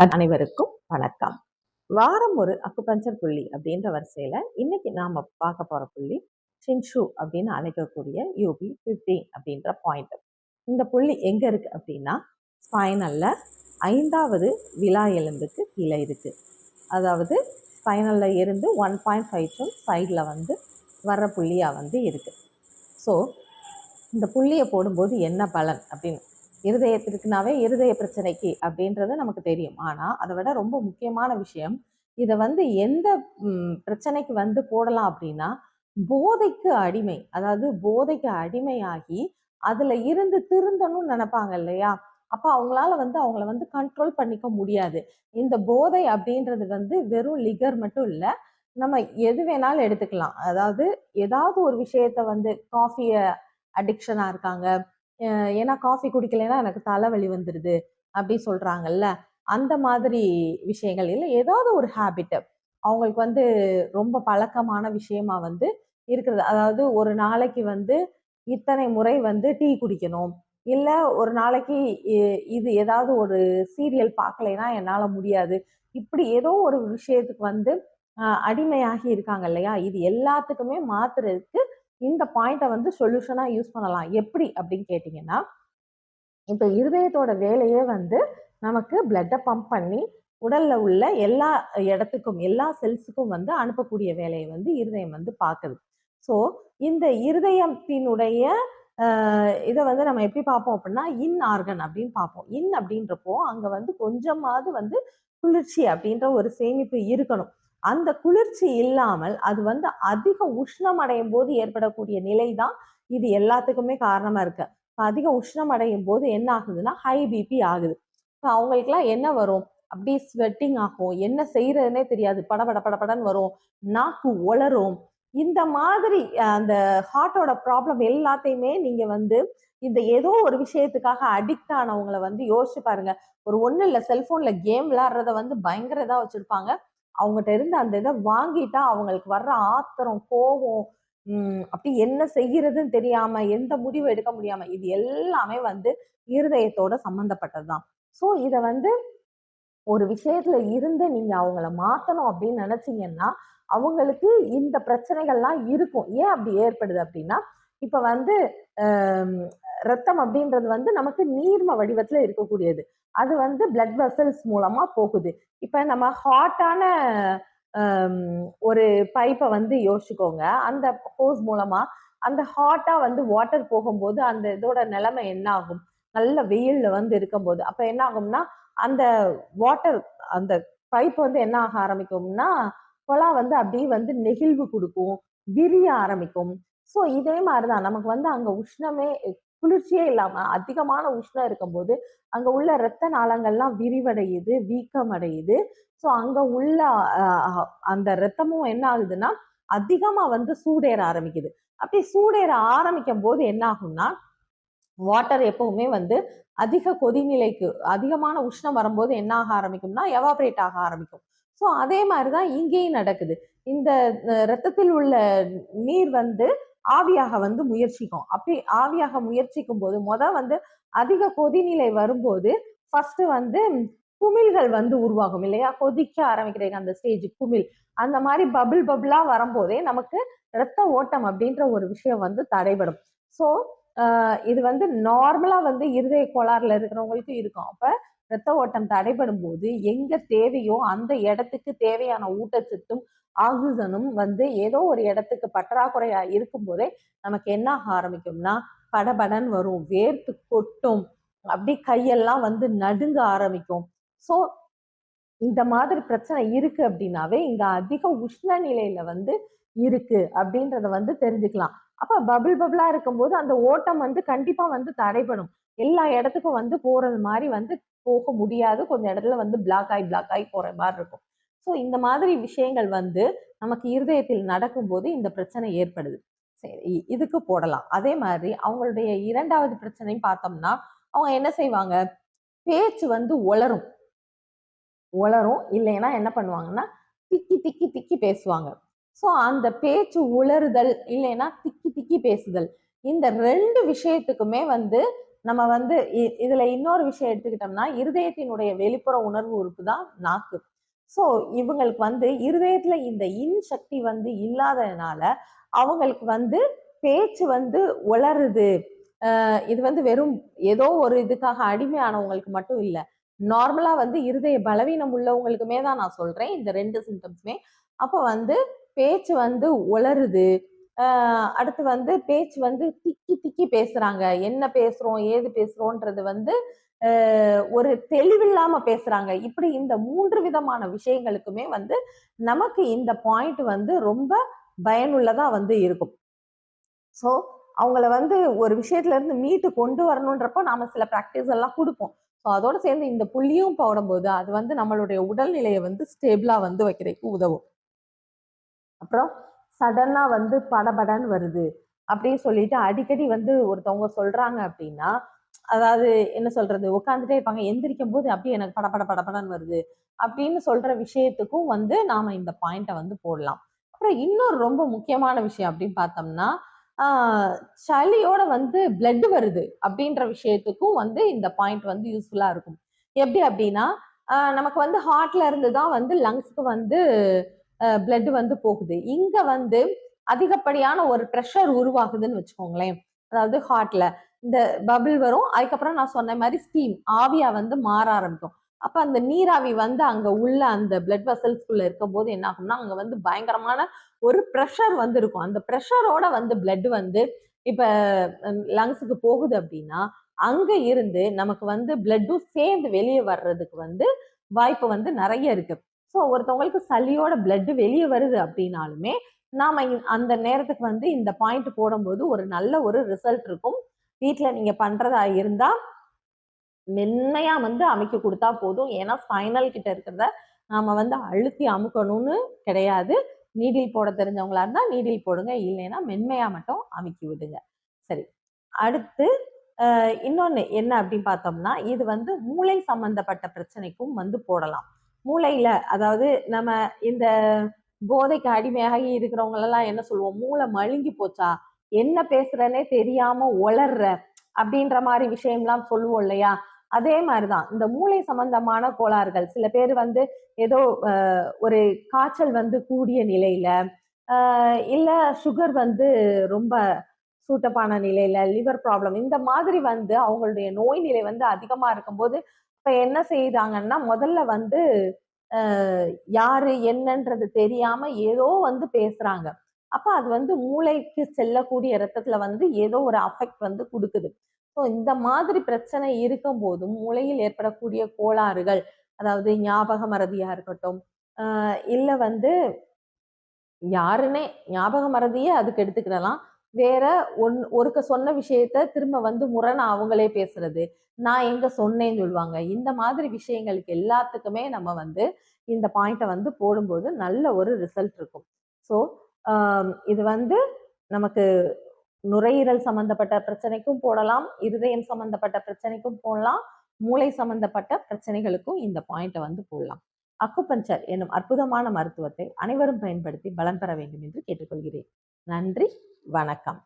அனைவருக்கும் வணக்கம். வாரம் ஒரு அக்குபஞ்சர் புள்ளி அப்படின்ற வரிசையில இன்னைக்கு நாம பார்க்க போற புள்ளி ஷின்ஷு அப்படின்னு அழைக்கக்கூடிய UB15 அப்படின்ற பாயிண்ட். இந்த புள்ளி எங்க இருக்கு அப்படின்னா ஸ்பைனல்ல 5வது விலா எலும்புக்கு கீழே இருக்கு. அதாவது ஸ்பைனல்ல இருந்து 1.5 சைடில் வர்ற புள்ளியா இருக்கு. ஸோ இந்த புள்ளியை போடும்போது என்ன பலன் அப்படின்னு இருதயத்திற்குனாவே இருதய பிரச்சனைக்கு அப்படின்றது நமக்கு தெரியும். ஆனால் அதை விட ரொம்ப முக்கியமான விஷயம், இதை எந்த பிரச்சனைக்கு போடலாம் அப்படின்னா போதைக்கு அடிமை, அதாவது போதைக்கு அடிமையாகி அதுல இருந்து திருந்தணும்னு நினைப்பாங்க இல்லையா, அப்ப அவங்களால அவங்கள கண்ட்ரோல் பண்ணிக்க முடியாது. இந்த போதை அப்படின்றது வெறும் லிகர் மட்டும் இல்லை, நம்ம எது வேணாலும் எடுத்துக்கலாம். அதாவது ஏதாவது ஒரு விஷயத்த காஃபியை அடிக்ஷனாக இருக்காங்க, ஏன்னா காஃபி குடிக்கலைன்னா எனக்கு தலைவலி வந்துடுது அப்படி சொல்கிறாங்கல்ல, அந்த மாதிரி விஷயங்கள் இல்லை, ஏதாவது ஒரு ஹேபிட்டு அவங்களுக்கு ரொம்ப பழக்கமான விஷயமா இருக்கிறது. அதாவது ஒரு நாளைக்கு இத்தனை முறை டீ குடிக்கணும், இல்லை ஒரு நாளைக்கு இது ஏதாவது ஒரு சீரியல் பார்க்கலைன்னா என்னால் முடியாது, இப்படி ஏதோ ஒரு விஷயத்துக்கு அடிமையாகி இருக்காங்க இல்லையா. இது எல்லாத்துக்குமே மாத்துறதுக்கு இந்த பாயிண்ட்டை சொல்யூஷனாக யூஸ் பண்ணலாம். எப்படி அப்படின்னு கேட்டிங்கன்னா, இப்போ இருதயத்தோட வேலையே நமக்கு பிளட்டை பம்ப் பண்ணி உடல்ல உள்ள எல்லா இடத்துக்கும் எல்லா செல்ஸுக்கும் அனுப்பக்கூடிய வேலையை இருதயம் பார்க்குது. ஸோ இந்த இருதயத்தினுடைய இதை நம்ம எப்படி பார்ப்போம் அப்படின்னா இன் ஆர்கன் அப்படின்னு பார்ப்போம். இன் அப்படின்றப்போ அங்கே கொஞ்சமாவது குளிர்ச்சி அப்படின்ற ஒரு சேமிப்பு இருக்கணும். அந்த குளிர்ச்சி இல்லாமல் அது அதிக உஷ்ணம் அடையும் போது ஏற்படக்கூடிய நிலை தான் இது எல்லாத்துக்குமே காரணமா இருக்கு. அதிக உஷ்ணம் அடையும் போது என்ன ஆகுதுன்னா ஹை பிபி ஆகுது. இப்போ அவங்களுக்குலாம் என்ன வரும், அப்படியே ஸ்வெட்டிங் ஆகும், என்ன செய்யறதுன்னே தெரியாது, படபட படபடன்னு வரும், நாக்கு உளரும். இந்த மாதிரி அந்த ஹார்ட்டோட ப்ராப்ளம் எல்லாத்தையுமே நீங்க இந்த ஏதோ ஒரு விஷயத்துக்காக அடிக்ட் ஆனவங்களை யோசிச்சு பாருங்க. ஒரு ஒண்ணு இல்லை, செல்போன்ல கேம் விளையாடுறத பயங்கர இதா வச்சிருப்பாங்க. அவங்ககிட்ட இருந்து அந்த இதை வாங்கிட்டா அவங்களுக்கு வர்ற ஆத்திரம், கோபம், அப்படி என்ன செய்யறதுன்னு தெரியாம எந்த முடிவு எடுக்க முடியாம, இது எல்லாமே இருதயத்தோட சம்பந்தப்பட்டதுதான். ஸோ இதை ஒரு விஷயத்துல இருந்து நீங்க அவங்கள மாத்தணும் அப்படின்னு நினைச்சீங்கன்னா அவங்களுக்கு இந்த பிரச்சனைகள்லாம் இருக்கும். ஏன் அப்படி ஏற்படுது அப்படின்னா, இப்ப ரத்தம் அப்படின்றது நமக்கு நீர்ம வடிவத்துல இருக்கக்கூடியது. அது பிளட் வெசல்ஸ் மூலமா போகுது. இப்ப நம்ம ஹாட்டான ஒரு பைப்பை யோசிச்சுக்கோங்க. அந்த ஹோஸ் மூலமா அந்த ஹாட்டா வாட்டர் போகும்போது அந்த இதோட நிலைமை என்ன ஆகும், நல்ல வெயில்ல இருக்கும்போது அப்ப என்ன ஆகும்னா அந்த வாட்டர் அந்த பைப் என்ன ஆக ஆரம்பிக்கும்னா குழா அப்படியே நெகிழ்வு கொடுக்கும், விரிய ஆரம்பிக்கும். ஸோ இதே மாதிரிதான் நமக்கு அங்க உஷ்ணமே குளிர்ச்சியே இல்லாம அதிகமான உஷ்ணம் இருக்கும்போது அங்க உள்ள இரத்த நாளங்கள்லாம் விரிவடையுது, வீக்கம் அடையுது. ஸோ அங்க உள்ள அந்த இரத்தமும் என்ன ஆகுதுன்னா அதிகமா சூடேற ஆரம்பிக்குது. அப்படி சூடேற ஆரம்பிக்கும் போது என்ன ஆகும்னா வாட்டர் எப்பவுமே அதிக கொதிநிலைக்கு அதிகமான உஷ்ணம் வரும்போது என்ன ஆக ஆரம்பிக்கும்னா எவாபரேட் ஆக ஆரம்பிக்கும். ஸோ அதே மாதிரிதான் இங்கேயும் நடக்குது. இந்த ரத்தத்தில் உள்ள நீர் ஆவியாக முயற்சிக்கும். அப்படி ஆவியாக முயற்சிக்கும் போது அதிக கொதிநிலை வரும்போது ஃபர்ஸ்ட் குமிழ்கள் உருவாகும் இல்லையா, கொதிக்க ஆரம்பிக்கிறீங்க அந்த ஸ்டேஜ் குமிழ், அந்த மாதிரி பபிள் பபிளா வரும்போதே நமக்கு இரத்த ஓட்டம் அப்படின்ற ஒரு விஷயம் தடைபடும். ஸோ இது நார்மலா இருதய கோளாறுல இருக்கிறவங்களுக்கு இருக்கும். அப்ப இரத்த ஓட்டம் தடைபடும் போது எங்க தேவையோ அந்த இடத்துக்கு தேவையான ஊட்டச்சத்தும் ஆக்சிஜனும் ஏதோ ஒரு இடத்துக்கு பற்றாக்குறையா இருக்கும் போதே நமக்கு என்ன ஆக ஆரம்பிக்கும்னா படபடன் வரும், வேர்த்து கொட்டும், அப்படி கையெல்லாம் நடுங்க ஆரம்பிக்கும். ஸோ இந்த மாதிரி பிரச்சனை இருக்கு அப்படின்னாவே இங்க அதிக உஷ்ண நிலையில இருக்கு அப்படின்றத தெரிஞ்சுக்கலாம். அப்ப பபிள் பபிளா இருக்கும்போது அந்த ஓட்டம் கண்டிப்பா தடைபடும். எல்லா இடத்துக்கும் போறது மாதிரி போக முடியாது. கொஞ்சம் இடத்துல பிளாக் ஆகி போற மாதிரி இருக்கும். ஸோ இந்த மாதிரி விஷயங்கள் நமக்கு இருதயத்தில் நடக்கும்போது இந்த பிரச்சனை ஏற்படுது. சரி, இதுக்கு போடலாம். அதே மாதிரி அவங்களுடைய 2வது பிரச்சனையும் பார்த்தோம்னா அவங்க என்ன செய்வாங்க, பேச்சு உளரும். இல்லைன்னா என்ன பண்ணுவாங்கன்னா திக்கி திக்கி திக்கி பேசுவாங்க. ஸோ அந்த பேச்சு உளறுதல் இல்லைன்னா திக்கி திக்கி பேசுதல், இந்த 2 விஷயத்துக்குமே நம்ம வந்து இதுல இன்னொரு விஷயம் எடுத்துக்கிட்டோம்னா, இருதயத்தினுடைய வெளிப்புற உணர்வு உறுப்பு தான் நாக்கு. ஸோ இவங்களுக்கு வந்து இருதயத்துல இந்த சக்தி வந்து இல்லாததுனால அவங்களுக்கு வந்து பேச்சு வந்து உளறுது. இது வந்து வெறும் ஏதோ ஒரு இதுக்காக அடிமையானவங்களுக்கு மட்டும் இல்ல. நார்மலா வந்து இருதய பலவீனம் உள்ளவங்களுக்குமே தான் நான் சொல்றேன். இந்த 2 சிம்டம்ஸுமே. அப்ப வந்து பேச்சு வந்து உளறுது. அடுத்து வந்து பேச்சு வந்து திக்கி திக்கி பேசுறாங்க. என்ன பேசுறோம், ஏது பேசுறோன்றது வந்து ஒரு தெளிவில்லாம பேசுறாங்க. இப்படி இந்த 3 விதமான விஷயங்களுக்குமே வந்து நமக்கு இந்த பாயிண்ட் வந்து ரொம்ப பயனுள்ளதா வந்து இருக்கும். ஸோ அவங்கள வந்து ஒரு விஷயத்துல இருந்து மீட்டு கொண்டு வரணுன்றப்போ நாம சில பிராக்டிஸ் எல்லாம் கொடுப்போம். ஸோ அதோட சேர்ந்து இந்த புள்ளியும் போடும்போது அது வந்து நம்மளுடைய உடல்நிலையை வந்து ஸ்டேபிளா வந்து வைக்கிறதுக்கு உதவும். அப்புறம் சடனா வந்து படபடன்னு வருது அப்படின்னு சொல்லிட்டு அடிக்கடி வந்து ஒருத்தவங்க சொல்றாங்க அப்படின்னா, அதாவது என்ன சொல்றது, உட்காந்துட்டே இருப்பாங்க, எந்திரிக்கும் போது அப்படியே எனக்கு படபட படபடன்னு வருது அப்படின்னு சொல்ற விஷயத்துக்கும் வந்து நாம இந்த பாயிண்ட வந்து போடலாம். அப்புறம் இன்னொரு ரொம்ப முக்கியமான விஷயம் அப்படின்னு பார்த்தோம்னா, சளியோட வந்து பிளட் வருது அப்படின்ற விஷயத்துக்கும் வந்து இந்த பாயிண்ட் வந்து யூஸ்ஃபுல்லா இருக்கும். எப்படி அப்படின்னா, நமக்கு வந்து ஹார்ட்ல இருந்து தான் வந்து லங்ஸ்க்கு வந்து பிளட் வந்து போகுது. இங்க வந்து அதிகப்படியான ஒரு ப்ரெஷர் உருவாகுதுன்னு வச்சுக்கோங்களேன். அதாவது ஹார்ட்ல இந்த பபிள் வரும். அதுக்கப்புறம் நான் சொன்ன மாதிரி ஸ்டீம் ஆவியா வந்து மாற ஆரம்பிக்கும். அப்ப அந்த நீராவி வந்து அங்க உள்ள அந்த பிளட் வெசல்ஸ்குள்ள இருக்கும்போது என்ன ஆகும்னா, அங்க வந்து பயங்கரமான ஒரு ப்ரெஷர் வந்து இருக்கும். அந்த ப்ரெஷரோட வந்து பிளட் வந்து இப்ப லங்ஸுக்கு போகுது அப்படின்னா, அங்க இருந்து நமக்கு வந்து பிளட்டும் சேர்ந்து வெளியே வர்றதுக்கு வந்து வாய்ப்பு வந்து நிறைய இருக்கு. ஸோ ஒருத்தவங்களுக்கு சளியோட பிளட் வெளியே வருது அப்படின்னாலுமே, நாம அந்த நேரத்துக்கு வந்து இந்த பாயிண்ட் போடும்போது ஒரு நல்ல ஒரு ரிசல்ட் இருக்கும். வீட்ல நீங்க பண்றதா இருந்தா மென்மையா வந்து அமைக்க கொடுத்தா போதும். ஏன்னா ஸ்பைனல் கிட்ட இருக்கிறத நாம வந்து அழுத்தி அமுக்கணும்னு கிடையாது. நீடில் போட தெரிஞ்சவங்களா இருந்தா நீடில் போடுங்க. இல்லைன்னா மென்மையா மட்டும் அமுக்கி விடுங்க. சரி. அடுத்து இன்னொன்னு என்ன அப்படின்னு பார்த்தோம்னா, இது வந்து மூளை சம்பந்தப்பட்ட பிரச்சனைக்கும் வந்து போடலாம். மூளையில அதாவது நம்ம இந்த போதைக்கு அடிமையாகி இருக்கிறவங்களெல்லாம் என்ன சொல்லுவோம்? மூளை மழுங்கி போச்சா? என்ன பேசுறேன்னே தெரியாம ஒளர்ற அப்படின்ற மாரி விஷயம்லாம் சொல்லுவோம் இல்லையா? அதே மாரிதான். இந்த மூளை சம்பந்தமான கோளாறுகள். சில பேர் வந்து ஏதோ ஒரு காய்ச்சல் வந்து கூடிய நிலையில, அ இல்ல சுகர் வந்து ரொம்ப சூட்டப்பான நிலையில, லிவர் ப்ராப்ளம் இந்த மாதிரி வந்து அவங்களுடைய நோய் நிலை வந்து அதிகமா இருக்கும்போது, இப்ப என்ன செய்றாங்கன்னா, முதல்ல வந்து அ யாரு என்னன்றது தெரியாம ஏதோ வந்து பேசுறாங்க. அப்ப அது வந்து மூளைக்கு செல்லக்கூடிய இரத்தத்துல வந்து ஏதோ ஒரு அஃபெக்ட் வந்து குடுக்குது. ஸோ இந்த மாதிரி பிரச்சனை இருக்கும்போதும், மூளையில் ஏற்படக்கூடிய கோளாறுகள், அதாவது ஞாபக மறதியா இருக்கட்டும், இல்ல வந்து யாருன்னே ஞாபக மறதியே அதுக்கு எடுத்துக்கிடலாம். வேற ஒருக்க சொன்ன விஷயத்த திரும்ப வந்து முரணா அவங்களே பேசுறது. நான் எங்க சொன்னேன்னு சொல்லுவாங்க. இந்த மாதிரி விஷயங்களுக்கு எல்லாத்துக்குமே நம்ம வந்து இந்த பாயிண்ட்ட வந்து போடும்போது நல்ல ஒரு ரிசல்ட் இருக்கும். ஸோ, இது வந்து நமக்கு நுரையீரல் சம்பந்தப்பட்ட பிரச்சனைக்கும் போடலாம். இருதயம் சம்பந்தப்பட்ட பிரச்சனைக்கும் போடலாம். மூளை சம்பந்தப்பட்ட பிரச்சனைகளுக்கும் இந்த பாயிண்ட்ட வந்து போடலாம். அக்குபஞ்சர் எனும் அற்புதமான மருத்துவத்தை அனைவரும் பயன்படுத்தி பலன் பெற வேண்டும் என்று கேட்டுக்கொள்கிறேன். நன்றி, வணக்கம்.